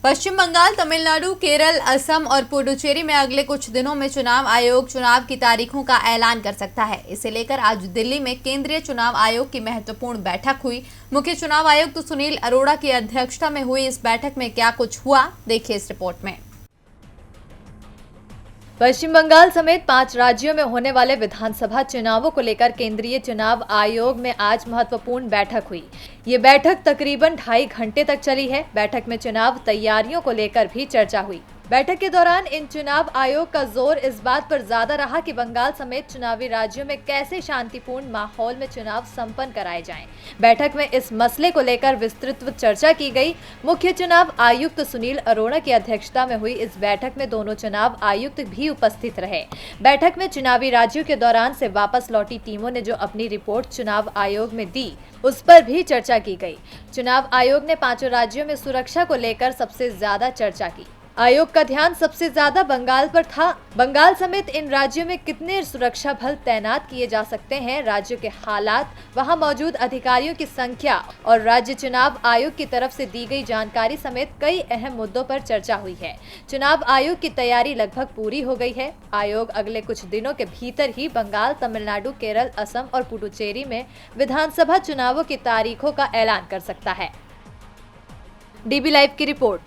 पश्चिम बंगाल, तमिलनाडु, केरल, असम और पुडुचेरी में अगले कुछ दिनों में चुनाव आयोग चुनाव की तारीखों का ऐलान कर सकता है। इसे लेकर आज दिल्ली में केंद्रीय चुनाव आयोग की महत्वपूर्ण बैठक हुई। मुख्य चुनाव आयुक्त सुनील अरोड़ा की अध्यक्षता में हुई इस बैठक में क्या कुछ हुआ, देखिए इस रिपोर्ट में। पश्चिम बंगाल समेत 5 राज्यों में होने वाले विधानसभा चुनावों को लेकर केंद्रीय चुनाव आयोग में आज महत्वपूर्ण बैठक हुई। ये बैठक तकरीबन 2.5 घंटे तक चली है। बैठक में चुनाव तैयारियों को लेकर भी चर्चा हुई। बैठक के दौरान इन चुनाव आयोग का जोर इस बात पर ज्यादा रहा कि बंगाल समेत चुनावी राज्यों में कैसे शांतिपूर्ण माहौल में चुनाव संपन्न कराए जाएं। बैठक में इस मसले को लेकर विस्तृत चर्चा की गई। मुख्य चुनाव आयुक्त सुनील अरोड़ा की अध्यक्षता में हुई इस बैठक में दोनों चुनाव आयुक्त भी उपस्थित रहे। बैठक में चुनावी राज्यों के दौरान से वापस लौटी टीमों ने जो अपनी रिपोर्ट चुनाव आयोग में दी, उस पर भी चर्चा की गई। चुनाव आयोग ने 5 राज्यों में सुरक्षा को लेकर सबसे ज्यादा चर्चा की। आयोग का ध्यान सबसे ज्यादा बंगाल पर था। बंगाल समेत इन राज्यों में कितने सुरक्षा बल तैनात किए जा सकते हैं, राज्यों के हालात, वहां मौजूद अधिकारियों की संख्या और राज्य चुनाव आयोग की तरफ से दी गई जानकारी समेत कई अहम मुद्दों पर चर्चा हुई है। चुनाव आयोग की तैयारी लगभग पूरी हो गई है। आयोग अगले कुछ दिनों के भीतर ही बंगाल, तमिलनाडु, केरल, असम और पुडुचेरी में विधानसभा चुनावों की तारीखों का ऐलान कर सकता है। डीबी लाइव की रिपोर्ट।